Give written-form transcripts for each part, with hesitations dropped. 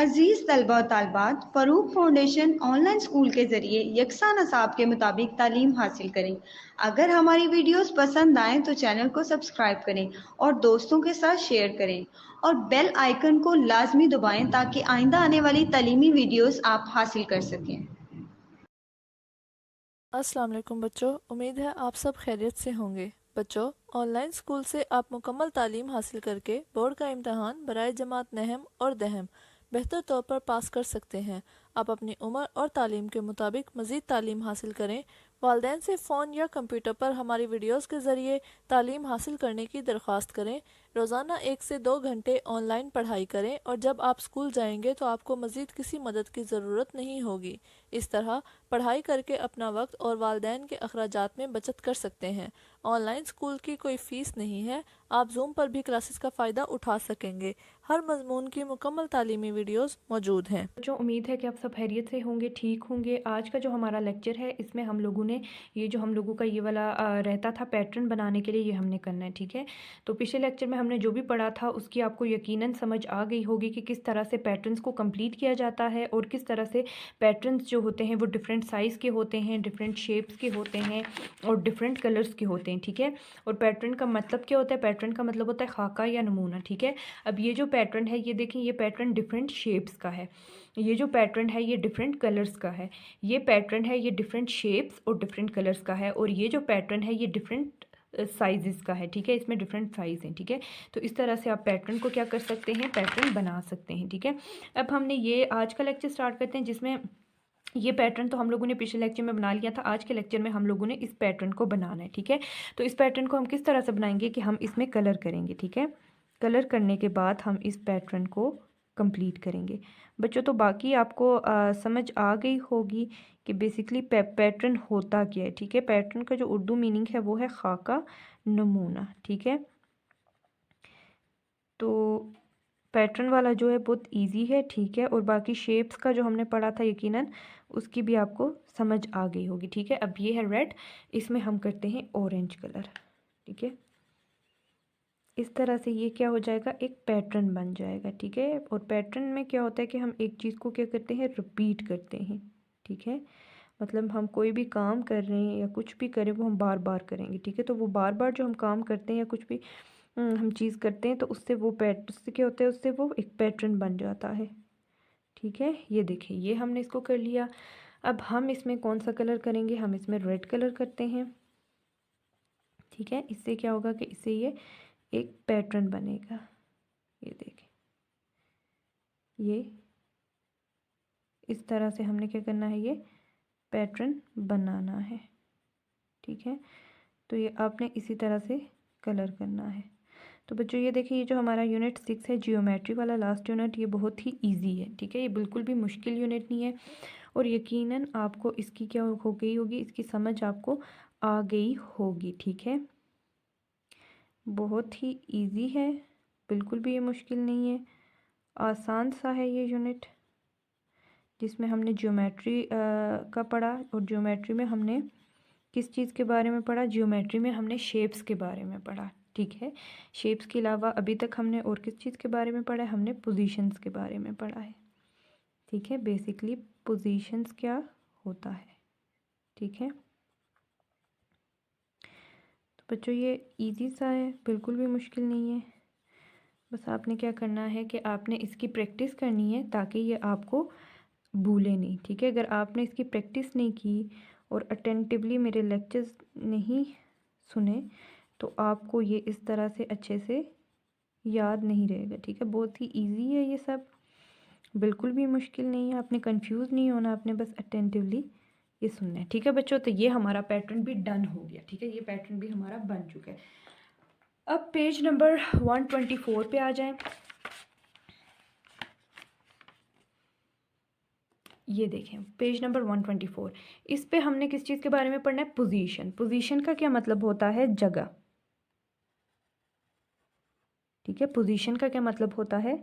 अजीज तलबा और तालबात, Farooq foundation online school के ज़रिए यकसा नसाब के मुताबिक तालीम हासिल करें। अगर हमारी वीडियोस पसंद आएँ तो चैनल को सब्सक्राइब करें और दोस्तों के साथ शेयर करें और बेल आइकन को लाजमी दबाएं ताकि आइंदा आने वाली तालीमी वीडियोस आप हासिल कर सकें। अस्सलाम वालेकुम बच्चों, उम्मीद है आप सब खैरियत से होंगे। बच्चों, ऑनलाइन स्कूल से आप मुकम्मल तालीम हासिल करके बोर्ड का इम्तहान बराए जमात नहम और दहम बेहतर तौर पर पास कर सकते हैं। आप अपनी उम्र और तालीम के मुताबिक मज़ीद तालीम हासिल करें। वालिदैन से फ़ोन या कंप्यूटर पर हमारी वीडियोस के ज़रिए तालीम हासिल करने की दरख्वास्त करें। रोज़ाना 1 से 2 घंटे ऑनलाइन पढ़ाई करें और जब आप स्कूल जाएंगे तो आपको मज़ीद किसी मदद की ज़रूरत नहीं होगी। इस तरह पढ़ाई करके अपना वक्त और वालिदैन के अखराजात में बचत कर सकते हैं। ऑनलाइन स्कूल की कोई फ़ीस नहीं है। आप जूम पर भी क्लासेस का फ़ायदा उठा सकेंगे। हर मजमून की मुकम्मल तालीमी वीडियोस मौजूद हैं। बच्चों, उम्मीद है कि आप सब खैरियत से होंगे, ठीक होंगे। आज का जो हमारा लेक्चर है इसमें हम लोगों ने ये जो हम लोगों का ये वाला रहता था पैटर्न बनाने के लिए, ये हमने करना है, ठीक है। तो पिछले लेक्चर में हमने जो भी पढ़ा था उसकी आपको यकीनन समझ आ गई होगी कि किस तरह से पैटर्न्स को कंप्लीट किया जाता है और किस तरह से पैटर्न्स जो होते हैं वो डिफरेंट साइज़ के होते हैं, डिफरेंट शेप्स के होते हैं और डिफरेंट कलर्स के होते हैं, ठीक है। और पैटर्न का मतलब क्या होता है? पैटर्न का मतलब होता है खाका या नमूना, ठीक है। अब ये जो पैटर्न है, ये देखें, ये पैटर्न डिफरेंट शेप्स का है। ये जो पैटर्न है ये डिफरेंट कलर्स का है। ये पैटर्न है ये डिफरेंट शेप्स और डिफरेंट कलर्स का है। और ये जो पैटर्न है ये डिफरेंट साइजेस का है, ठीक है। इसमें डिफरेंट साइज़ हैं, ठीक है। तो इस तरह से आप पैटर्न को क्या कर सकते हैं? पैटर्न बना सकते हैं, ठीक है। अब हमने ये आज का लेक्चर स्टार्ट करते हैं जिसमें ये पैटर्न तो हम लोगों ने पिछले लेक्चर में बना लिया था। आज के लेक्चर में हम लोगों ने इस पैटर्न को बनाना है, ठीक है। तो इस पैटर्न को हम किस तरह से बनाएंगे कि हम इसमें कलर करेंगे, ठीक है। कलर करने के बाद हम इस पैटर्न को कंप्लीट करेंगे। बच्चों, तो बाकी आपको समझ आ गई होगी कि बेसिकली पैटर्न होता क्या है, ठीक है। पैटर्न का जो उर्दू मीनिंग है वो है खाका, नमूना, ठीक है। तो पैटर्न वाला जो है बहुत इजी है, ठीक है। और बाकी शेप्स का जो हमने पढ़ा था यकीनन उसकी भी आपको समझ आ गई होगी, ठीक है। अब ये है रेड, इसमें हम करते हैं ऑरेंज कलर, ठीक है। इस तरह से ये क्या हो जाएगा? एक पैटर्न बन जाएगा, ठीक है। और पैटर्न में क्या होता है कि हम एक चीज़ को क्या करते हैं? रिपीट करते हैं, ठीक है। मतलब हम कोई भी काम कर रहे हैं या कुछ भी करें वो हम बार बार करेंगे, ठीक है। तो वो बार बार जो हम काम करते हैं या कुछ भी हम चीज़ करते हैं तो उससे वो उससे क्या होता है? उससे वो एक पैटर्न बन जाता है, ठीक है। ये देखिए, ये हमने इसको कर लिया। अब हम इसमें कौन सा कलर करेंगे? हम इसमें रेड कलर करते हैं, ठीक है। इससे क्या होगा कि इससे ये एक पैटर्न बनेगा। ये देखें, ये इस तरह से हमने क्या करना है? ये पैटर्न बनाना है, ठीक है। तो ये आपने इसी तरह से कलर करना है। तो बच्चों ये देखिए, ये जो हमारा यूनिट 6 है जियोमेट्री वाला लास्ट यूनिट, ये बहुत ही इजी है, ठीक है। ये बिल्कुल भी मुश्किल यूनिट नहीं है और यकीनन आपको इसकी क्या हो गई होगी? इसकी समझ आपको आ गई होगी, ठीक है। बहुत ही इजी है, बिल्कुल भी ये मुश्किल नहीं है, आसान सा है ये यूनिट जिसमें हमने ज्योमेट्री का पढ़ा। और ज्योमेट्री में हमने किस चीज़ के बारे में पढ़ा? ज्योमेट्री में हमने शेप्स के बारे में पढ़ा, ठीक है। शेप्स के अलावा अभी तक हमने और किस चीज़ के बारे में पढ़ा है? हमने पोजीशंस के बारे में पढ़ा है, ठीक है। बेसिकली पोजीशंस क्या होता है, ठीक है। तो बच्चों ये इजी सा है, बिल्कुल भी मुश्किल नहीं है। बस आपने क्या करना है कि आपने इसकी प्रैक्टिस करनी है ताकि ये आपको भूले नहीं, ठीक है। अगर आपने इसकी प्रैक्टिस नहीं की और अटेंटिवली मेरे लेक्चर्स नहीं सुने तो आपको ये इस तरह से अच्छे से याद नहीं रहेगा, ठीक है। बहुत ही इजी है ये सब, बिल्कुल भी मुश्किल नहीं है। आपने कंफ्यूज नहीं होना, आपने बस अटेंटिवली ये सुनना है, ठीक है बच्चों। तो ये हमारा पैटर्न भी डन हो गया, ठीक है। ये पैटर्न भी हमारा बन चुका है। अब पेज नंबर 124 पे आ जाएं। ये देखें पेज नंबर 124, इस पे हमने किस चीज़ के बारे में पढ़ना है? पोजीशन। पोजीशन का क्या मतलब होता है? जगह, ठीक है। पोजीशन का क्या मतलब होता है?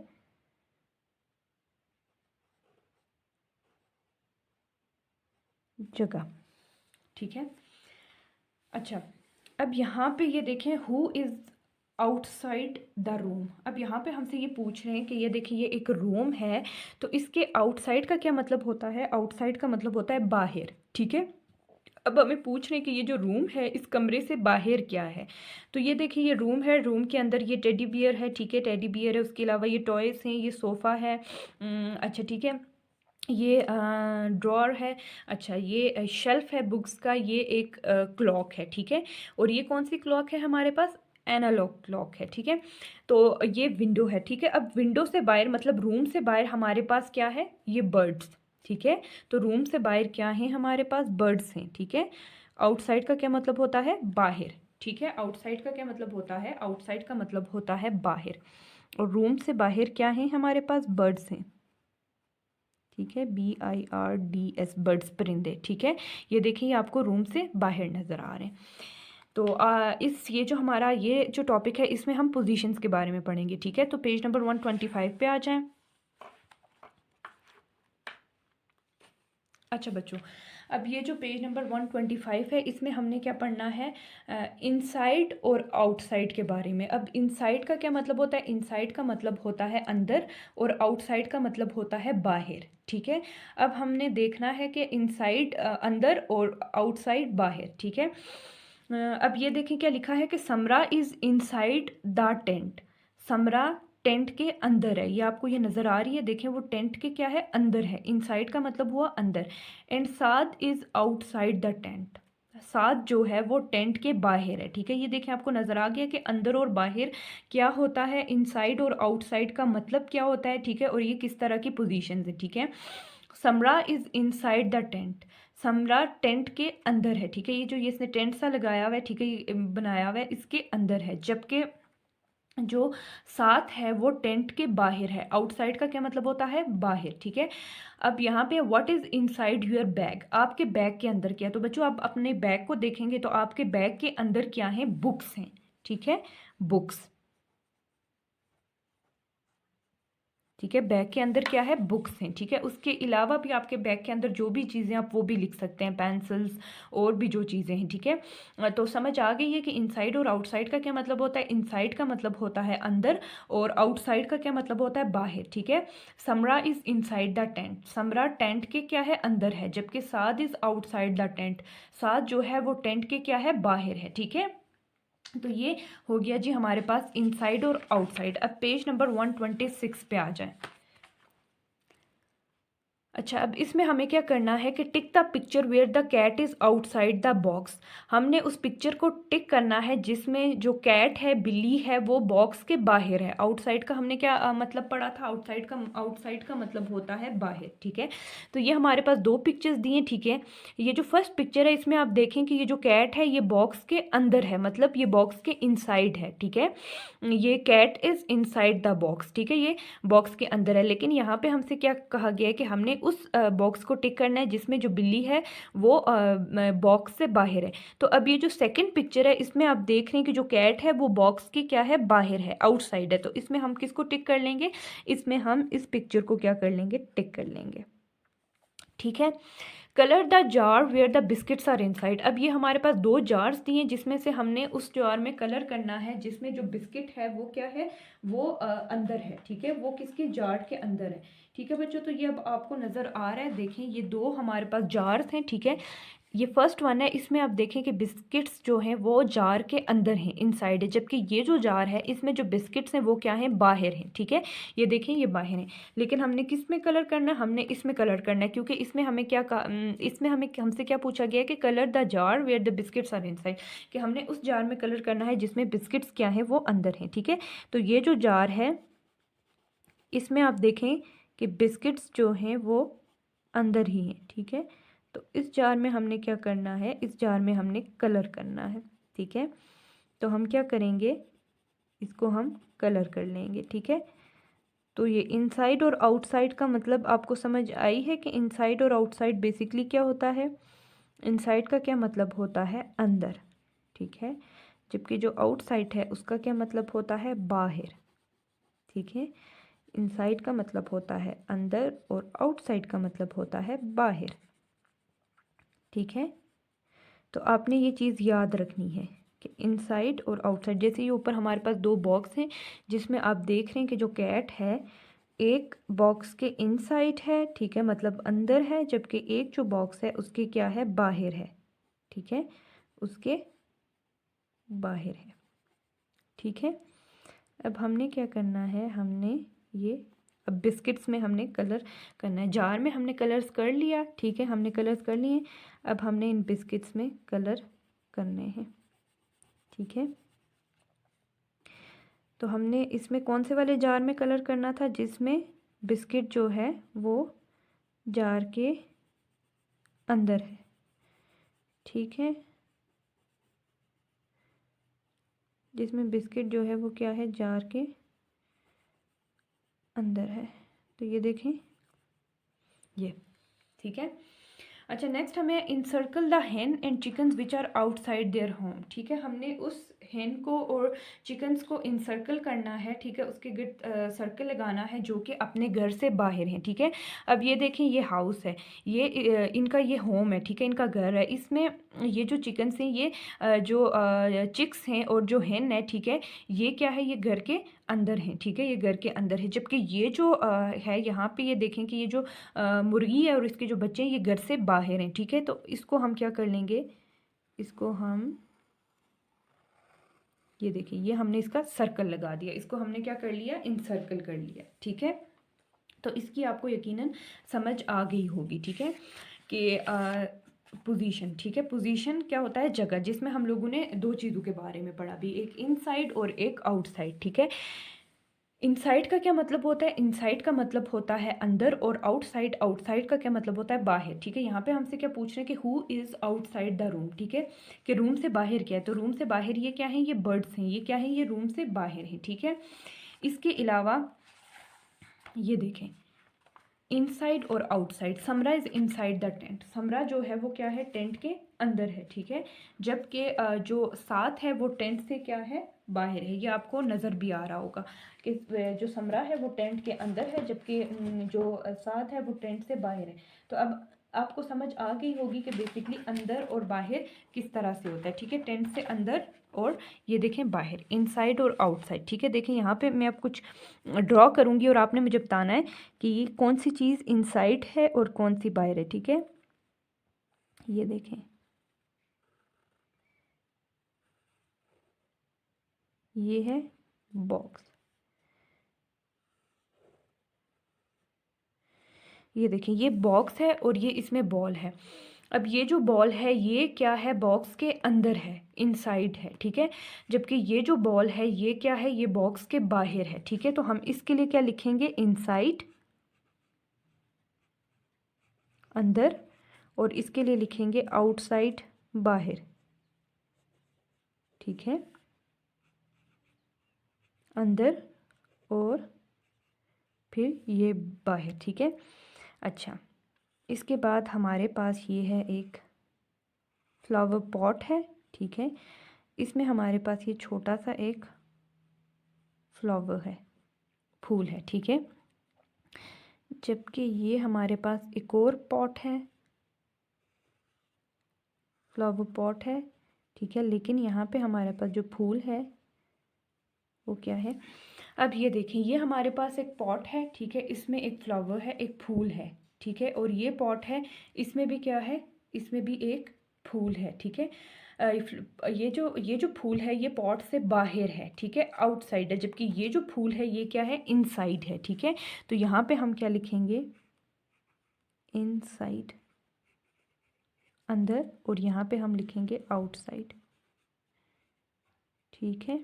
जगह, ठीक है। अच्छा, अब यहाँ पे ये देखें who is outside the room. अब यहाँ पे हमसे ये पूछ रहे हैं कि ये देखिए ये एक रूम है, तो इसके आउटसाइड का क्या मतलब होता है? आउटसाइड का मतलब होता है बाहर, ठीक है। अब हमें पूछ रहे हैं कि ये जो रूम है इस कमरे से बाहर क्या है। तो ये देखिए ये रूम है, रूम के अंदर ये टेडी बियर है, ठीक है, टेडी बियर है, उसके अलावा ये टॉयस हैं, ये सोफ़ा है, अच्छा ठीक है, ये ड्रॉर है, अच्छा ये शेल्फ है बुक्स का, ये एक क्लॉक है, ठीक है। और ये कौन सी क्लॉक है हमारे पास? एनालॉग क्लॉक है, ठीक है। तो ये विंडो है, ठीक है। अब विंडो से बाहर मतलब रूम से बाहर हमारे पास क्या है? ये बर्ड्स, ठीक है। तो रूम से बाहर क्या है हमारे पास? बर्ड्स हैं, ठीक है। आउटसाइड का क्या मतलब होता है? बाहर, ठीक है। आउटसाइड का क्या मतलब होता है? आउटसाइड का मतलब होता है बाहर। और रूम से बाहर क्या है हमारे पास? बर्ड्स हैं, ठीक है, BIRDS, बर्ड्स, परिंदे, ठीक है। ये देखिए आपको रूम से बाहर नज़र आ रहे हैं। तो ये जो हमारा ये जो टॉपिक है इसमें हम पोजीशंस के बारे में पढ़ेंगे, ठीक है। तो पेज नंबर 125 पे आ जाएं। अच्छा बच्चों, अब ये जो पेज नंबर 125 है इसमें हमने क्या पढ़ना है? इनसाइड और आउटसाइड के बारे में। अब इनसाइड का क्या मतलब होता है? इनसाइड का मतलब होता है अंदर, और आउटसाइड का मतलब होता है बाहर, ठीक है। अब हमने देखना है कि इनसाइड अंदर और आउटसाइड बाहर, ठीक है। अब ये देखें क्या लिखा है कि Samra is inside the tent. Samra tent के अंदर है, ये आपको ये नज़र आ रही है, देखें वो टेंट के क्या है? अंदर है। इनसाइड का मतलब हुआ अंदर। And Saad is outside the tent. Saad जो है वो टेंट के बाहर है, ठीक है। ये देखें आपको नज़र आ गया कि अंदर और बाहर क्या होता है, इनसाइड और आउटसाइड का मतलब क्या होता है, ठीक है। और ये किस तरह की पोजीशंस है, ठीक है। Samra is inside the tent. Samra tent के अंदर है, ठीक है। ये जो ये इसने टेंट सा लगाया हुआ है, ठीक है, ये बनाया हुआ है, इसके अंदर है। जबकि जो साथ है वो टेंट के बाहर है। आउटसाइड का क्या मतलब होता है? बाहर, ठीक है। अब यहाँ पे what is inside your bag, आपके बैग के अंदर क्या है? तो बच्चों आप अपने बैग को देखेंगे तो आपके बैग के अंदर क्या है? बुक्स हैं, ठीक है, बुक्स, ठीक है। बैग के अंदर क्या है? बुक्स हैं, ठीक है। उसके अलावा भी आपके बैग के अंदर जो भी चीज़ें आप वो भी लिख सकते हैं, पेंसिल्स और भी जो चीज़ें हैं, ठीक है। तो समझ आ गई है कि इनसाइड और आउटसाइड का क्या मतलब होता है? इनसाइड का मतलब होता है अंदर, और आउटसाइड का क्या मतलब होता है? बाहर, ठीक है। Samra is inside the tent. Samra tent के क्या है? अंदर है। जबकि Saad is outside the tent. Saad जो है वो टेंट के क्या है? बाहर है, ठीक है। तो ये हो गया जी हमारे पास इनसाइड और आउटसाइड। अब पेज नंबर 126 पे आ जाए। अच्छा, अब इसमें हमें क्या करना है कि tick the picture where the cat is outside the box. हमने उस पिक्चर को टिक करना है जिसमें जो कैट है, बिल्ली है, वो बॉक्स के बाहर है। आउटसाइड का हमने क्या मतलब पढ़ा था? आउटसाइड का मतलब होता है बाहर, ठीक है। तो ये हमारे पास दो पिक्चर्स दिए, ठीक है। ये जो फर्स्ट पिक्चर है इसमें आप देखें कि ये जो कैट है ये बॉक्स के अंदर है, मतलब ये बॉक्स के इनसाइड है, ठीक है। ये cat is inside the box, ठीक है, ये बॉक्स के अंदर है। लेकिन यहाँ पे हमसे क्या कहा गया है कि हमने उस बॉक्स को टिक करना है जिसमें जो बिल्ली है वो बॉक्स से बाहर है। तो अब ये जो सेकंड पिक्चर है इसमें आप देख रहे हैं कि जो कैट है वो बॉक्स की क्या है? बाहर है, आउटसाइड है। तो इसमें हम किसको टिक कर लेंगे? इसमें हम इस पिक्चर को क्या कर लेंगे? टिक कर लेंगे, ठीक है। Colour the jar where the biscuits are inside. अब ये हमारे पास दो जार्स दिए जिसमें से हमने उस जार में कलर करना है जिसमें जो बिस्किट है वो क्या है? वो अंदर है, ठीक है, वो किसके? जार के अंदर है, ठीक है बच्चों। तो ये अब आपको नज़र आ रहा है, देखें ये दो हमारे पास जार्स हैं, ठीक है। ये फर्स्ट वन है, इसमें आप देखें कि बिस्किट्स जो हैं वो जार के अंदर हैं, इनसाइड है। जबकि ये जो जार है इसमें जो बिस्किट्स हैं वो क्या हैं? बाहर हैं, ठीक है। ये देखें ये बाहर हैं। लेकिन हमने किस में कलर करना है? हमने इसमें कलर करना है, क्योंकि इसमें हमें क्या इसमें हमें हमसे क्या पूछा गया है कि colour the jar where the biscuits are inside, कि हमने उस जार में कलर करना है जिसमें बिस्किट्स क्या है? वो अंदर हैं, ठीक है। तो ये जो जार है इसमें आप देखें कि बिस्किट्स जो हैं वो अंदर ही हैं, ठीक है। तो इस जार में हमने क्या करना है? इस जार में हमने कलर करना है, ठीक है। तो हम क्या करेंगे? इसको हम कलर कर लेंगे, ठीक है। तो ये इनसाइड और आउटसाइड का मतलब आपको समझ आई है कि इनसाइड और आउटसाइड बेसिकली क्या होता है? इनसाइड का क्या मतलब होता है? अंदर, ठीक है। जबकि जो आउटसाइड है उसका क्या मतलब होता है? बाहर, ठीक है। इनसाइड का मतलब होता है अंदर और आउटसाइड का मतलब होता है बाहर, ठीक है। तो आपने ये चीज़ याद रखनी है, कि इनसाइड और आउटसाइड। जैसे ये ऊपर हमारे पास दो बॉक्स हैं जिसमें आप देख रहे हैं कि जो कैट है एक बॉक्स के इनसाइड है, ठीक है, मतलब अंदर है, जबकि एक जो बॉक्स है उसके क्या है, बाहर है, ठीक है, उसके बाहर है, ठीक है। अब हमने क्या करना है, हमने ये अब बिस्किट्स में हमने कलर करना है। जार में हमने कलर्स कर लिया, ठीक है, हमने कलर्स कर लिए। अब हमने इन बिस्किट्स में कलर करने हैं, ठीक है। तो हमने इसमें कौन से वाले जार में कलर करना था, जिसमें बिस्किट जो है वो जार के अंदर है, ठीक है, जिसमें बिस्किट जो है वो क्या है, जार के अंदर है। तो ये देखें, ये ठीक है। अच्छा, नेक्स्ट हमें encircle the hen and chickens which are outside their home, ठीक है। हमने उस हेन को और चिकन्स को इनसर्कल करना है, ठीक है, उसके गिर्द सर्कल लगाना है जो कि अपने घर से बाहर हैं, ठीक है। अब ये देखें, ये हाउस है, ये इनका ये होम है, ठीक है, इनका घर है। इसमें ये जो चिकन्स हैं, ये जो चिक्स हैं और जो हेन है, ठीक है, ये क्या है, ये घर के अंदर हैं, ठीक है, ये घर के अंदर है। जबकि ये जो है यहाँ पे ये देखें कि ये जो मुर्गी है और इसके जो बच्चे हैं ये घर से बाहर हैं, ठीक है। तो इसको हम क्या कर लेंगे, इसको हम ये देखिए, ये हमने इसका सर्कल लगा दिया, इसको हमने क्या कर लिया, इन सर्कल कर लिया, ठीक है। तो इसकी आपको यकीनन समझ आ गई होगी, ठीक है, कि पोजीशन, ठीक है, पोजीशन क्या होता है, जगह, जिसमें हम लोगों ने दो चीज़ों के बारे में पढ़ा भी, एक इनसाइड और एक आउटसाइड, ठीक है। इनसाइड का क्या मतलब होता है, इनसाइड का मतलब होता है अंदर, और आउटसाइड, आउटसाइड का क्या मतलब होता है, बाहर, ठीक है। यहाँ पे हमसे क्या पूछ रहे हैं कि who is outside the room, ठीक है, कि रूम से बाहर क्या है। तो रूम से बाहर ये क्या है, ये बर्ड्स हैं, ये क्या है, ये रूम से बाहर हैं, ठीक है। इसके अलावा ये देखें, इनसाइड और outside, Samra is inside the tent, Samra जो है वो क्या है, टेंट के अंदर है, ठीक है, जबकि जो साथ है वो टेंट से क्या है, बाहर है। ये आपको नज़र भी आ रहा होगा कि जो समरा है वो टेंट के अंदर है, जबकि जो साथ है वो टेंट से बाहर है। तो अब आपको समझ आ गई होगी कि बेसिकली अंदर और बाहर किस तरह से होता है, ठीक है, टेंट से अंदर और ये देखें बाहर, इनसाइड और आउटसाइड, ठीक है। देखें यहाँ पे मैं अब कुछ ड्रॉ करूँगी और आपने मुझे बताना है कि ये कौन सी चीज़ इनसाइड है और कौन सी बाहर है, ठीक है। ये देखें, ये है बॉक्स, ये देखें, ये बॉक्स है और ये इसमें बॉल है। अब ये जो बॉल है ये क्या है, बॉक्स के अंदर है, इनसाइड है, ठीक है, जबकि ये जो बॉल है ये क्या है, ये बॉक्स के बाहर है, ठीक है। तो हम इसके लिए क्या लिखेंगे, इनसाइड, अंदर, और इसके लिए लिखेंगे आउटसाइड, बाहर, ठीक है, अंदर और फिर ये बाहर, ठीक है। अच्छा, इसके बाद हमारे पास ये है एक फ्लावर पॉट है, ठीक है, इसमें हमारे पास ये छोटा सा एक फ्लावर है, फूल है, ठीक है, जबकि ये हमारे पास एक और पॉट है, फ्लावर पॉट है, ठीक है, लेकिन यहाँ पे हमारे पास जो फूल है वो क्या है। अब ये देखें, ये हमारे पास एक पॉट है, ठीक है, इसमें एक फ्लावर है, एक फूल है, ठीक है, और ये पॉट है, इसमें भी क्या है, इसमें भी एक फूल है, ठीक है। ये जो फूल है ये पॉट से बाहर है, ठीक है, आउटसाइड है, जबकि ये जो फूल है ये क्या है, इनसाइड है, ठीक है। तो यहाँ पे हम क्या लिखेंगे, इनसाइड, अंदर, और यहाँ पे हम लिखेंगे आउटसाइड, ठीक है,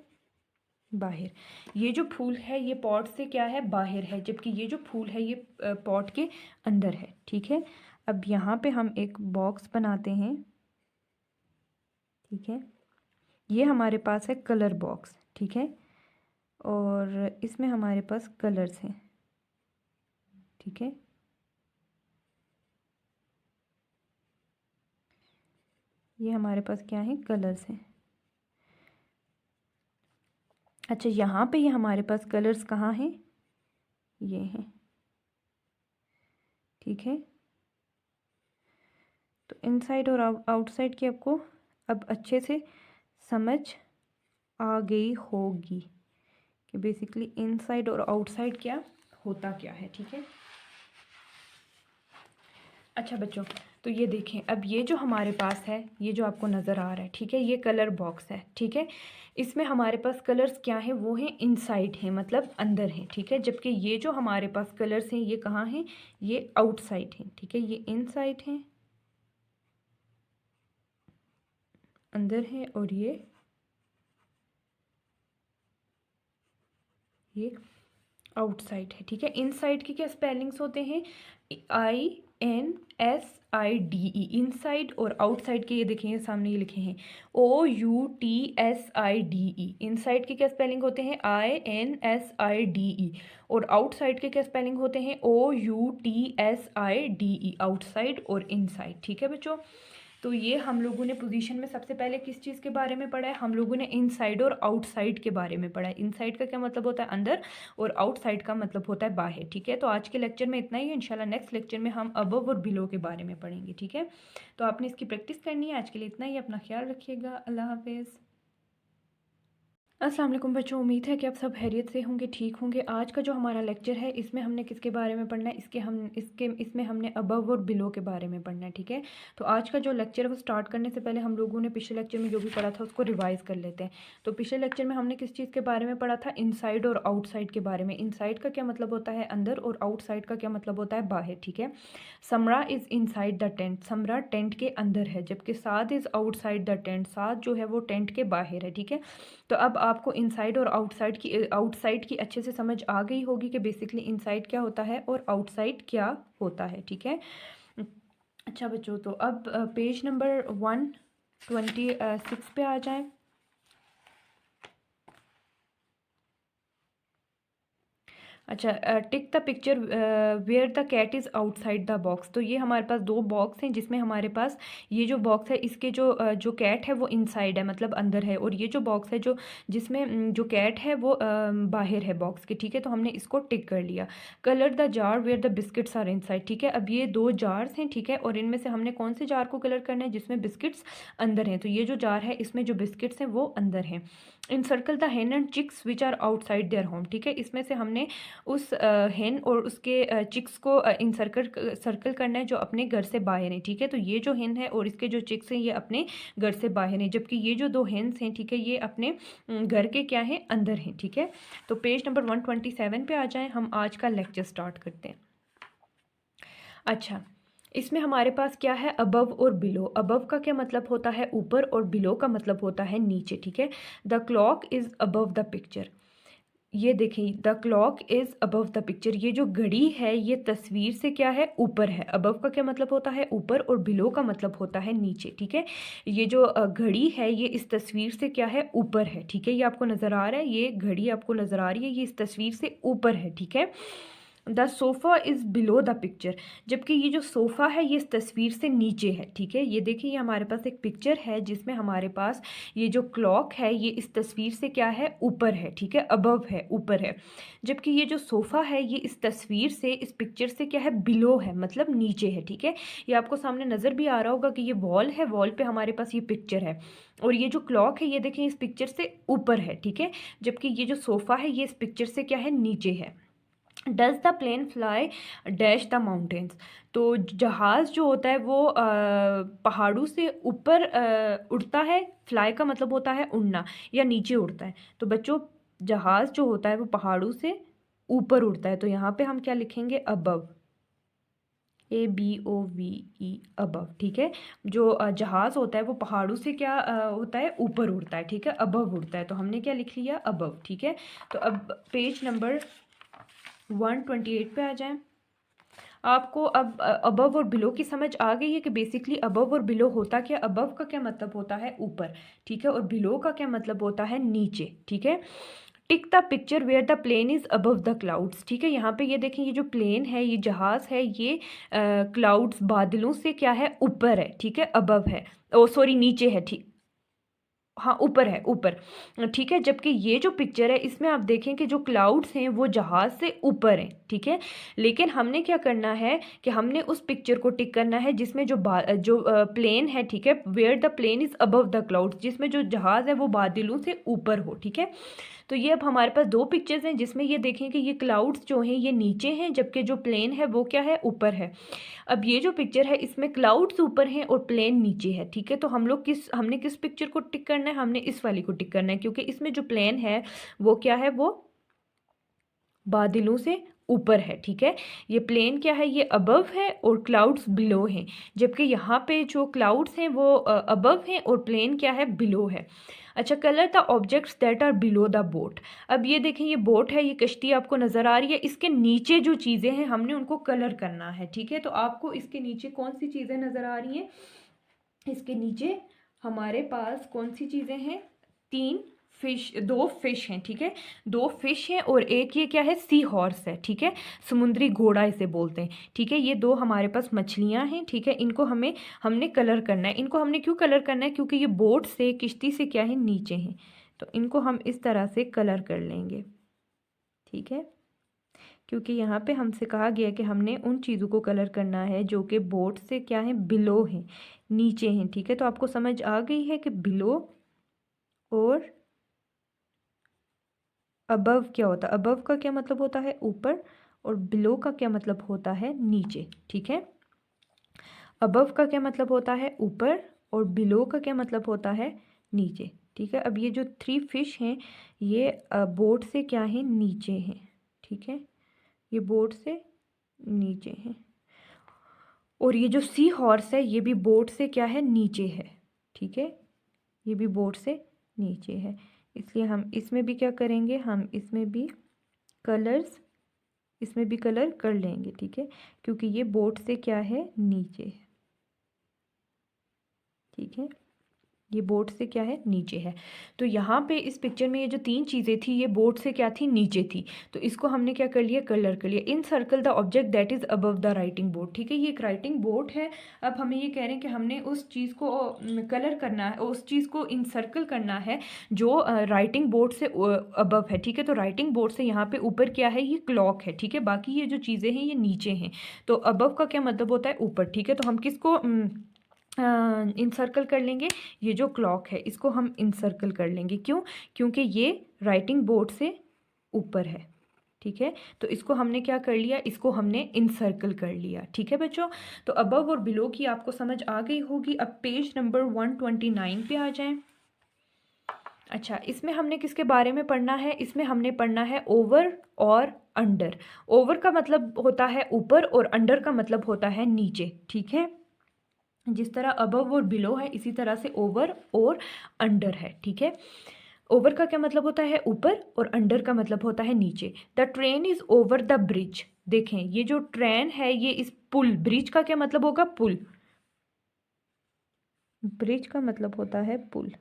बाहर। ये जो फूल है ये पॉट से क्या है, बाहर है, जबकि ये जो फूल है ये पॉट के अंदर है, ठीक है। अब यहाँ पे हम एक बॉक्स बनाते हैं, ठीक है, ये हमारे पास है कलर बॉक्स, ठीक है, और इसमें हमारे पास कलर्स हैं, ठीक है, ये हमारे पास क्या है, कलर्स हैं। अच्छा, यहाँ पे ये हमारे पास कलर्स कहाँ हैं, ये हैं, ठीक है। तो इनसाइड और आउटसाइड की आपको अब अच्छे से समझ आ गई होगी कि बेसिकली इनसाइड और आउटसाइड क्या होता क्या है, ठीक है। अच्छा बच्चों, तो ये देखें, अब ये जो हमारे पास है, ये जो आपको नज़र आ रहा है, ठीक है, ये कलर बॉक्स है, ठीक है। इसमें हमारे पास कलर्स क्या हैं, वो हैं इनसाइड हैं, मतलब अंदर हैं, ठीक है। जबकि ये जो हमारे पास कलर्स हैं, ये कहाँ हैं, ये आउटसाइड हैं, ठीक है। ये इनसाइड हैं, अंदर हैं, और ये आउटसाइड है, ठीक है। इनसाइड की क्या स्पेलिंग्स होते हैं, INSIDE, इनसाइड। और आउटसाइड के ये देखेंगे सामने ये लिखे हैं OUTSIDE। इनसाइड के क्या स्पेलिंग होते हैं, INSIDE। और आउटसाइड के क्या स्पेलिंग होते हैं, OUTSIDE, आउटसाइड और इनसाइड, ठीक है बच्चों। तो ये हम लोगों ने पोजीशन में सबसे पहले किस चीज़ के बारे में पढ़ा है, हम लोगों ने इनसाइड और आउटसाइड के बारे में पढ़ा है। इनसाइड का क्या मतलब होता है, अंदर, और आउटसाइड का मतलब होता है बाहर, ठीक है। तो आज के लेक्चर में इतना ही है। इंशाल्लाह नेक्स्ट लेक्चर में हम अबव और बिलो के बारे में पढ़ेंगे, ठीक है। तो आपने इसकी प्रैक्टिस करनी है। आज के लिए इतना ही, अपना ख्याल रखिएगा। अल्लाह हाफिज़। अस्सलाम वालेकुम बच्चों, उम्मीद है कि आप सब खैरियत से होंगे, ठीक होंगे। आज का जो हमारा लेक्चर है, इसमें हमने किसके बारे में पढ़ना है, इसमें हमने अबव और बिलो के बारे में पढ़ना है, ठीक है। तो आज का जो लेक्चर है वो स्टार्ट करने से पहले हम लोगों ने पिछले लेक्चर में जो भी पढ़ा था उसको रिवाइज़ कर लेते हैं। तो पिछले लेक्चर में हमने किस चीज़ के बारे में पढ़ा था, इनसाइड और आउटसाइड के बारे में। इनसाइड का क्या मतलब होता है, अंदर, और आउटसाइड का क्या मतलब होता है, बाहर, ठीक है। Samra is inside the tent, Samra tent के अंदर है, जबकि Saad is outside the tent, Saad जो है वो टेंट के बाहर है, ठीक है। तो अब आपको इनसाइड और आउटसाइड की अच्छे से समझ आ गई होगी कि बेसिकली इनसाइड क्या होता है और आउटसाइड क्या होता है, ठीक है। अच्छा बच्चों, तो अब पेज नंबर 126 पे आ जाएं। अच्छा, tick the picture where the cat is outside the box. तो ये हमारे पास दो बॉक्स हैं, जिसमें हमारे पास ये जो बॉक्स है, इसके जो कैट है वो इनसाइड है, मतलब अंदर है, और ये जो बॉक्स है जिसमें जो कैट है वो बाहर है बॉक्स के, ठीक है। तो हमने इसको टिक कर लिया। Colour the jar where the biscuits are inside, ठीक है। अब ये दो जार्स हैं, ठीक है, और इनमें से हमने कौन से जार को कलर करना है, जिसमें बिस्किट्स अंदर हैं। तो ये जो जार है, इसमें जो बिस्किट्स हैं वो अंदर हैं। Encircle the hen and chicks which are outside their home, ठीक है। इसमें से हमने उस हेन और उसके चिक्स को सर्कल करना है जो अपने घर से बाहर हैं, ठीक है। तो ये जो हेन है और इसके जो चिक्स हैं ये अपने घर से बाहर हैं, जबकि ये जो दो हेन्स हैं, ठीक है, ये अपने घर के क्या हैं, अंदर हैं, ठीक है। तो पेज नंबर 127 पे आ जाएं, हम आज का लेक्चर स्टार्ट करते हैं। अच्छा, इसमें हमारे पास क्या है, अबव और बिलो। अबव का क्या मतलब होता है, ऊपर, और बिलो का मतलब होता है नीचे, ठीक है। The clock is above the picture, ये देखिए, the clock is above the picture, ये जो घड़ी है ये तस्वीर से क्या है, ऊपर है। अबव का क्या मतलब होता है, ऊपर, और बिलो का मतलब होता है नीचे, ठीक है। ये जो घड़ी है ये इस तस्वीर से क्या है, ऊपर है, ठीक है। ये आपको नज़र आ रहा है, ये घड़ी आपको नज़र आ रही है, ये इस तस्वीर से ऊपर है, ठीक है। The sofa is below the picture, जबकि ये जो सोफ़ा है ये इस तस्वीर से नीचे है, ठीक है। ये देखिए, ये हमारे पास एक पिक्चर है जिसमें हमारे पास ये जो क्लॉक है ये इस तस्वीर से क्या है, ऊपर है, ठीक है, अबव है, ऊपर है। जबकि ये जो सोफ़ा है ये इस तस्वीर से, इस पिक्चर से क्या है, बिलो है, मतलब नीचे है, ठीक है। ये आपको सामने नज़र भी आ रहा होगा कि ये वॉल है, वॉल पे हमारे पास ये पिक्चर है, और ये जो क्लॉक है ये देखें इस पिक्चर से ऊपर है, ठीक है। जबकि ये जो सोफ़ा है ये इस पिक्चर से क्या है, नीचे है। Does the plane fly dash the mountains, तो जहाज़ जो होता है वो पहाड़ों से ऊपर उड़ता है। फ्लाई का मतलब होता है उड़ना, या नीचे उड़ता है। तो बच्चों, जहाज़ जो होता है वो पहाड़ों से ऊपर उड़ता है, तो यहाँ पे हम क्या लिखेंगे, अबव, ABOVE, अबव, ठीक है। जो जहाज़ होता है वो पहाड़ों से क्या होता है, ऊपर उड़ता है, ठीक है, अबव उड़ता है। तो हमने क्या लिख लिया, अबव, ठीक है। तो अब पेज नंबर 128 पे आ जाएं। आपको अब अबव और बिलो की समझ आ गई है कि बेसिकली अबव और बिलो होता क्या। अबव का क्या मतलब होता है, ऊपर, ठीक है, और बिलो का क्या मतलब होता है, नीचे, ठीक है। Tick the picture where the plane is above the clouds, ठीक है। यहाँ पे ये देखें, ये जो प्लेन है, ये जहाज़ है, ये क्लाउड्स, बादलों से क्या है, ऊपर है, ठीक है, अबव है, ओ सॉरी, नीचे है, ठीक। हाँ ऊपर है, ऊपर, ठीक है। जबकि ये जो पिक्चर है इसमें आप देखें कि जो क्लाउड्स हैं वो जहाज से ऊपर हैं, ठीक है। लेकिन हमने क्या करना है कि हमने उस पिक्चर को टिक करना है जिसमें जो प्लेन है, ठीक है, where the plane is above the clouds, जिसमें जो जहाज है वो बादलों से ऊपर हो, ठीक है। तो ये अब हमारे पास दो पिक्चर्स हैं जिसमें ये देखें कि ये क्लाउड्स जो हैं ये नीचे हैं, जबकि जो प्लेन है वो क्या है, ऊपर है। अब ये जो पिक्चर है इसमें क्लाउड्स ऊपर हैं और प्लेन नीचे है, ठीक है। तो हमने किस पिक्चर को टिक करना है, हमने इस वाली को टिक करना है, क्योंकि इसमें जो प्लेन है वो क्या है, वो बादलों से ऊपर है, ठीक है। ये प्लेन क्या है, ये अबव है और क्लाउड्स बिलो हैं, जबकि यहाँ पे जो क्लाउड्स हैं वो अबव हैं और प्लेन क्या है, बिलो है। अच्छा, colour the objects that are below the boat. अब ये देखें, ये बोट है, ये कश्ती आपको नज़र आ रही है, इसके नीचे जो चीज़ें हैं हमने उनको कलर करना है, ठीक है। तो आपको इसके नीचे कौन सी चीज़ें नज़र आ रही हैं, इसके नीचे हमारे पास कौन सी चीज़ें हैं, दो फिश हैं, ठीक है। दो फिश हैं और एक ये क्या है, सी हॉर्स है, ठीक है, समुद्री घोड़ा इसे बोलते हैं, ठीक है। ये दो हमारे पास मछलियां हैं, ठीक है। इनको हमने कलर करना है। इनको हमने क्यों कलर करना है, क्योंकि ये बोट से, किश्ती से क्या है, नीचे हैं। तो इनको हम इस तरह से कलर कर लेंगे, ठीक है। क्योंकि यहाँ पे हमसे कहा गया कि हमने उन चीज़ों को कलर करना है जो कि बोट से क्या है, बिलो हैं, नीचे हैं, ठीक है। तो आपको समझ आ गई है कि बिलो और अबव क्या होता है। अबव का क्या मतलब होता है, ऊपर, और बिलो का क्या मतलब होता है, नीचे, ठीक है। अबव का क्या मतलब होता है, ऊपर, और बिलो का क्या मतलब होता है, नीचे, ठीक है। अब ये जो 3 फिश हैं ये बोट से क्या है, नीचे हैं, ठीक है, ये बोट से नीचे हैं। और ये जो सी हॉर्स है ये भी बोट से क्या है, नीचे है, ठीक है, ये भी बोट से नीचे है। इसलिए हम इसमें भी क्या करेंगे, हम इसमें भी कलर कर लेंगे, ठीक है, क्योंकि ये बोट से क्या है, नीचे है, ठीक है, ये बोट से क्या है, नीचे है। तो यहाँ पे इस पिक्चर में ये जो 3 चीज़ें थी ये बोट से क्या थी, नीचे थी। तो इसको हमने क्या कर लिया, कलर कर लिया। Encircle the object that is above the writing board, ठीक है। ये एक राइटिंग बोर्ड है। अब हमें ये कह रहे हैं कि हमने उस चीज़ को कलर करना है, उस चीज़ को इन सर्कल करना है जो राइटिंग बोर्ड से अबव है, ठीक है। तो राइटिंग बोर्ड से यहाँ पे ऊपर क्या है, ये क्लॉक है, ठीक है। बाकी ये जो चीज़ें हैं ये नीचे हैं। तो अबव का क्या मतलब होता है, ऊपर, ठीक है। तो हम किसको इंसर्कल कर लेंगे, ये जो क्लॉक है इसको हम इंसर्कल कर लेंगे। क्यों, क्योंकि ये राइटिंग बोर्ड से ऊपर है, ठीक है। तो इसको हमने क्या कर लिया, इसको हमने इंसर्कल कर लिया, ठीक है बच्चों। तो अबव और बिलो की आपको समझ आ गई होगी। अब पेज नंबर 129 पे आ जाएं। अच्छा, इसमें हमने किसके बारे में पढ़ना है, इसमें हमने पढ़ना है ओवर और अंडर। ओवर का मतलब होता है ऊपर और अंडर का मतलब होता है नीचे, ठीक है। जिस तरह अबव और बिलो है इसी तरह से ओवर और अंडर है, ठीक है। ओवर का क्या मतलब होता है, ऊपर, और अंडर का मतलब होता है नीचे। The train is over the bridge. देखें, ये जो ट्रेन है ये इस पुल, ब्रिज का क्या मतलब होगा, पुल, ब्रिज का मतलब होता है पुल।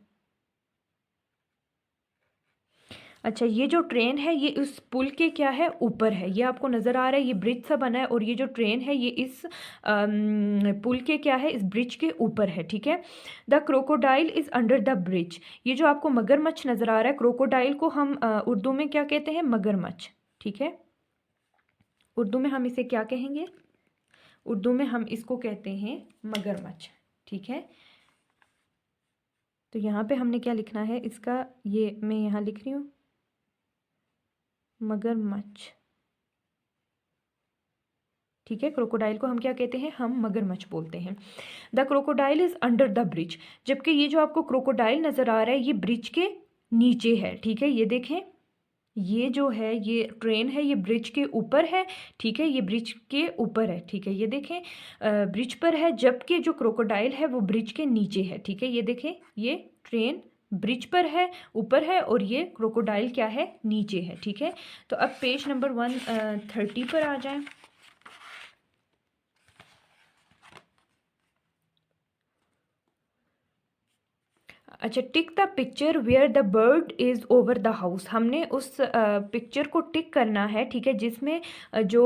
अच्छा, ये जो ट्रेन है ये इस पुल के क्या है, ऊपर है। ये आपको नज़र आ रहा है, ये ब्रिज सा बना है, और ये जो ट्रेन है ये इस पुल के क्या है, इस ब्रिज के ऊपर है, ठीक है। The crocodile is under the bridge. ये जो आपको मगरमच्छ नज़र आ रहा है, क्रोकोडाइल को हम उर्दू में क्या कहते हैं, मगरमच्छ, ठीक है। उर्दू में हम इसे क्या कहेंगे, उर्दू में हम इसको कहते हैं मगरमच्छ, ठीक है। तो यहाँ पे हमने क्या लिखना है, इसका ये मैं यहाँ लिख रही हूँ, मगरमच्छ, ठीक है। क्रोकोडाइल को हम क्या कहते हैं, हम मगरमच्छ बोलते हैं। The crocodile is under the bridge. जबकि ये जो आपको क्रोकोडाइल नजर आ रहा है ये ब्रिज के नीचे है, ठीक है। ये देखें, ये जो है, ये ट्रेन है, ये ब्रिज के ऊपर है, ठीक है, ये ब्रिज के ऊपर है, ठीक है। ये देखें, ब्रिज पर है, जबकि जो क्रोकोडाइल है वो ब्रिज के नीचे है, ठीक है। ये देखें, ये ट्रेन ब्रिज पर है, ऊपर है, और ये क्रोकोडाइल क्या है, नीचे है, ठीक है। तो अब पेज नंबर 130 पर आ जाए। अच्छा, tick the picture where the bird is over the house. हमने उस पिक्चर को टिक करना है, ठीक है, जिसमें जो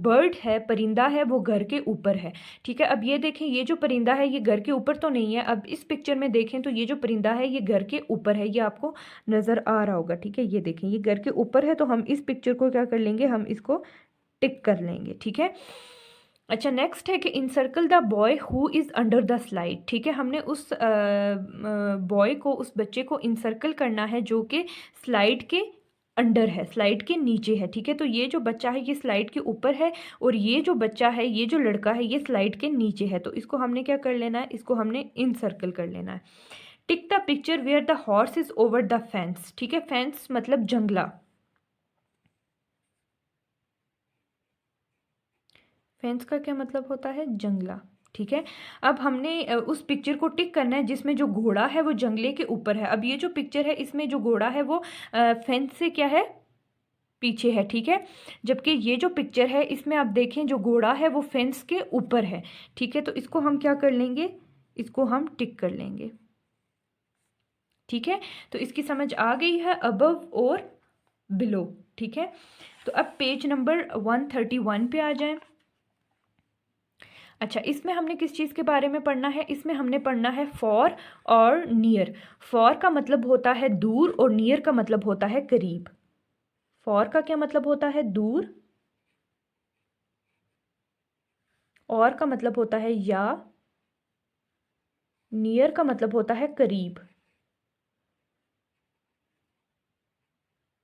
बर्ड है, परिंदा है, वो घर के ऊपर है। ठीक है, अब ये देखें, ये जो परिंदा है ये घर के ऊपर तो नहीं है। अब इस पिक्चर में देखें तो ये जो परिंदा है ये घर के ऊपर है, ये आपको नज़र आ रहा होगा। ठीक है, ये देखें, ये घर के ऊपर है, तो हम इस पिक्चर को क्या कर लेंगे, हम इसको टिक कर लेंगे। ठीक है। अच्छा, नेक्स्ट है कि encircle the boy who is under the slide. ठीक है, हमने उस बॉय को, उस बच्चे को इनसर्कल करना है जो कि स्लाइड के अंडर है, स्लाइड के नीचे है। ठीक है, तो ये जो बच्चा है ये स्लाइड के ऊपर है, और ये जो बच्चा है, ये जो लड़का है, ये स्लाइड के नीचे है। तो इसको हमने क्या कर लेना है, इसको हमने इनसर्कल कर लेना है। Tick the picture where the horse is over the fence. ठीक है, फेंस मतलब जंगला, फेंस का क्या मतलब होता है, जंगला। ठीक है, अब हमने उस पिक्चर को टिक करना है जिसमें जो घोड़ा है वो जंगले के ऊपर है। अब ये जो पिक्चर है इसमें जो घोड़ा है वो फेंस से क्या है, पीछे है। ठीक है, जबकि ये जो पिक्चर है इसमें आप देखें जो घोड़ा है वो फेंस के ऊपर है। ठीक है, तो इसको हम क्या कर लेंगे, इसको हम टिक कर लेंगे। ठीक है, तो इसकी समझ आ गई है, अबव और बिलो। ठीक है, तो अब पेज नंबर 131 पे आ जाएं। अच्छा, इसमें हमने किस चीज़ के बारे में पढ़ना है, इसमें हमने पढ़ना है फॉर और नियर। फॉर का मतलब होता है दूर और नियर का मतलब होता है करीब। फॉर का क्या मतलब होता है, दूर, और का मतलब होता है या, नियर का मतलब होता है करीब।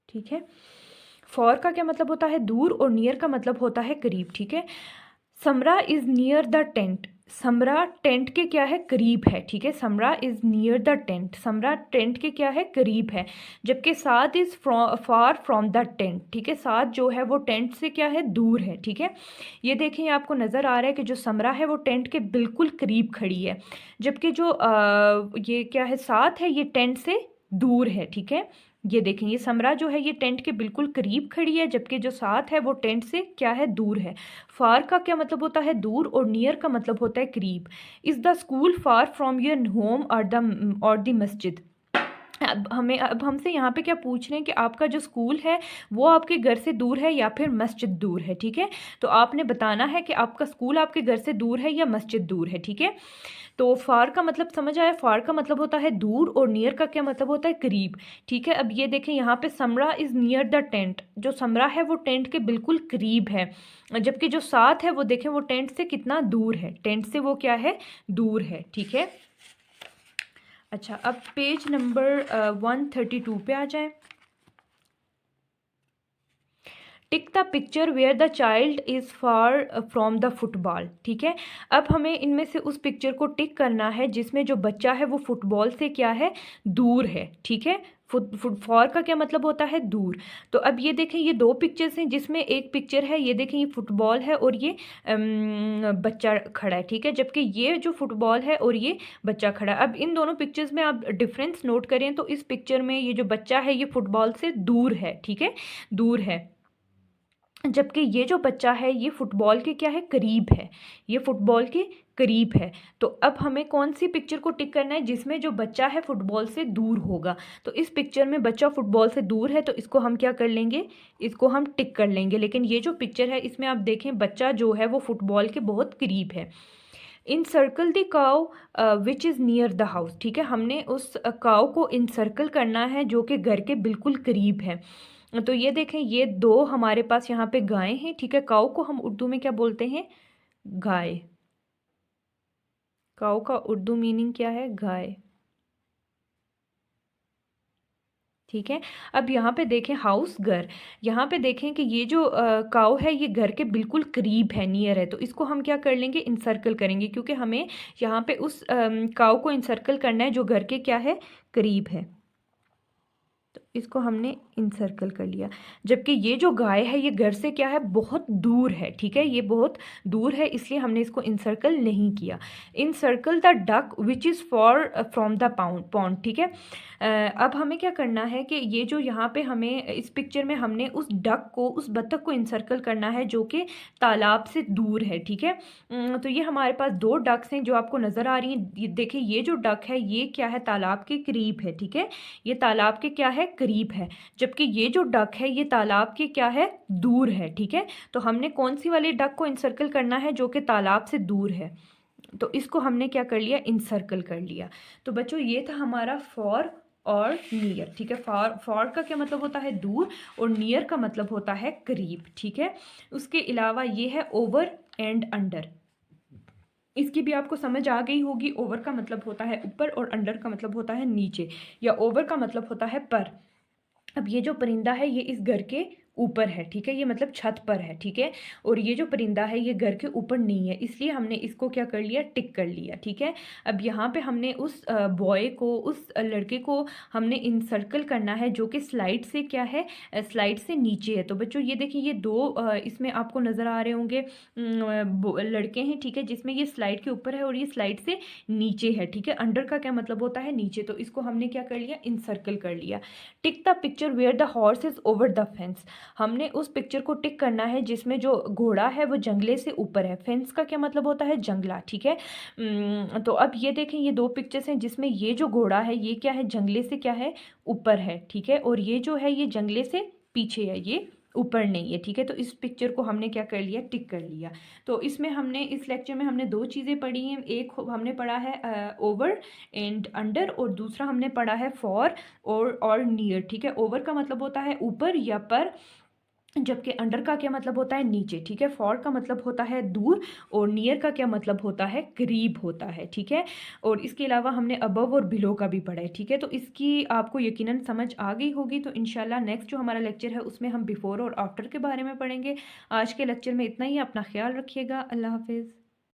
ठीक है, फॉर का क्या मतलब होता है, दूर, और नियर का मतलब होता है करीब। ठीक है, Samra is near the tent. Samra tent के क्या है, करीब है। ठीक है, Samra is near the tent, Samra tent के क्या है, करीब है। जबकि Saad is far from the tent. ठीक है, साद जो है वो टेंट से क्या है, दूर है। ठीक है, ये देखें, आपको नज़र आ रहा है कि जो समरा है वो टेंट के बिल्कुल करीब खड़ी है, जबकि जो ये क्या है, साद है, ये टेंट से दूर है। ठीक है, ये देखें, ये समरा जो है ये टेंट के बिल्कुल करीब खड़ी है, जबकि जो साथ है वो टेंट से क्या है, दूर है। फार का क्या मतलब होता है, दूर, और नियर का मतलब होता है करीब। Is the school far from your home और द मस्जिद। अब हमसे यहाँ पे क्या पूछ रहे हैं कि आपका जो स्कूल है वो आपके घर से दूर है या फिर मस्जिद दूर है। ठीक है, तो आपने बताना है कि आपका स्कूल आपके घर से दूर है या मस्जिद दूर है। ठीक है, तो फार का मतलब समझ आया, फार का मतलब होता है दूर, और नियर का क्या मतलब होता है, करीब। ठीक है, अब ये देखें, यहाँ पे समरा इज़ नियर द टेंट, जो समरा है वो टेंट के बिल्कुल करीब है, जबकि जो साथ है वो देखें वो टेंट से कितना दूर है, टेंट से वो क्या है, दूर है। ठीक है, अच्छा, अब पेज नंबर 132 पे आ जाए। Tick the picture where the child is far from the football. ठीक है, अब हमें इनमें से उस पिक्चर को टिक करना है जिसमें जो बच्चा है वो फुटबॉल से क्या है, दूर है। ठीक है, फॉर का क्या मतलब होता है, दूर। तो अब ये देखें, ये दो पिक्चर्स हैं जिसमें एक पिक्चर है, ये देखें, ये फुटबॉल है और ये बच्चा खड़ा है। ठीक है, जबकि ये जो फुटबॉल है और ये बच्चा खड़ा है। अब इन दोनों पिक्चर्स में आप डिफरेंस नोट करें तो इस पिक्चर में ये जो बच्चा है ये फुटबॉल से दूर है। ठीक है, दूर है, जबकि ये जो बच्चा है ये फुटबॉल के क्या है, करीब है, ये फुटबॉल के करीब है। तो अब हमें कौन सी पिक्चर को टिक करना है जिसमें जो बच्चा है फुटबॉल से दूर होगा। तो इस पिक्चर में बच्चा फुटबॉल से दूर है, तो इसको हम क्या कर लेंगे, इसको हम टिक कर लेंगे। लेकिन ये जो पिक्चर है इसमें आप देखें बच्चा जो है वो फुटबॉल के बहुत करीब है। Encircle the cow which is near the house. ठीक है, हमने उस काउ को इनसर्कल करना है जो कि घर के बिल्कुल करीब है। तो ये देखें, ये दो हमारे पास यहाँ पे गाय हैं। ठीक है, काऊ को हम उर्दू में क्या बोलते हैं, गाय। काऊ का उर्दू मीनिंग क्या है, गाय। ठीक है, अब यहाँ पे देखें हाउस, घर। यहाँ पे देखें कि ये जो काऊ है ये घर के बिल्कुल करीब है, नियर है, तो इसको हम क्या कर लेंगे, इनसर्कल करेंगे, क्योंकि हमें यहाँ पे उस काऊ को इनसर्कल करना है जो घर के क्या है, करीब है। तो इसको हमने इनसर्कल कर लिया। जबकि ये जो गाय है ये घर से क्या है, बहुत दूर है, ठीक है, ये बहुत दूर है, इसलिए हमने इसको इनसर्कल नहीं किया। Encircle the duck which is for from the pond, ठीक है। अब हमें क्या करना है कि ये जो यहाँ पे हमें इस पिक्चर में हमने उस डक को, उस बतख को इनसर्कल करना है जो कि तालाब से दूर है, ठीक है। तो ये हमारे पास दो डक्स हैं जो आपको नज़र आ रही हैं। ये देखिए, ये जो डक है ये क्या है, तालाब के करीब है, ठीक है, ये तालाब के क्या है, करीब है। जबकि ये जो डक है ये तालाब के क्या है, दूर है, ठीक है। तो हमने कौन सी वाली डक को इनसर्कल करना है, जो कि तालाब से दूर है। तो इसको हमने क्या कर लिया, इनसर्कल कर लिया। तो बच्चों ये था हमारा फॉर और नियर, ठीक है। फॉर का क्या मतलब होता है, दूर, और नियर का मतलब होता है करीब, ठीक है। उसके अलावा ये है ओवर एंड अंडर। इसकी भी आपको समझ आ गई होगी। ओवर का मतलब होता है ऊपर और अंडर का मतलब होता है नीचे, या ओवर का मतलब होता है पर। अब ये जो परिंदा है ये इस घर के ऊपर है, ठीक है, ये मतलब छत पर है, ठीक है। और ये जो परिंदा है ये घर के ऊपर नहीं है, इसलिए हमने इसको क्या कर लिया, टिक कर लिया, ठीक है। अब यहाँ पे हमने उस बॉय को, उस लड़के को हमने इनसर्कल करना है जो कि स्लाइड से क्या है, स्लाइड से नीचे है। तो बच्चों ये देखिए, ये दो इसमें आपको नज़र आ रहे होंगे लड़के हैं, ठीक है, जिसमें ये स्लाइड के ऊपर है और ये स्लाइड से नीचे है, ठीक है। अंडर का क्या मतलब होता है, नीचे। तो इसको हमने क्या कर लिया, इनसर्कल कर लिया। Tick the picture where the horse is over the fence. हमने उस पिक्चर को टिक करना है जिसमें जो घोड़ा है वो जंगले से ऊपर है। फेंस का क्या मतलब होता है, जंगला, ठीक है। तो अब ये देखें, ये दो पिक्चर्स हैं जिसमें ये जो घोड़ा है ये क्या है, जंगले से क्या है, ऊपर है, ठीक है। और ये जो है ये जंगले से पीछे है, ये ऊपर नहीं है, ठीक है। तो इस पिक्चर को हमने क्या कर लिया, टिक कर लिया। तो इसमें हमने, इस लेक्चर में हमने दो चीज़ें पढ़ी हैं। एक हमने पढ़ा है ओवर एंड अंडर, और दूसरा हमने पढ़ा है फॉर और नियर, ठीक है। ओवर का मतलब होता है ऊपर या पर, जबकि अंडर का क्या मतलब होता है, नीचे, ठीक है। फॉर का मतलब होता है दूर, और नियर का क्या मतलब होता है, करीब होता है, ठीक है। और इसके अलावा हमने अबव और बिलो का भी पढ़ा है, ठीक है। तो इसकी आपको यकीनन समझ आ गई होगी। तो इंशाल्लाह नेक्स्ट जो हमारा लेक्चर है उसमें हम बिफोर और आफ्टर के बारे में पढ़ेंगे। आज के लेक्चर में इतना ही। अपना ख्याल रखिएगा। अल्लाह हाफिज़।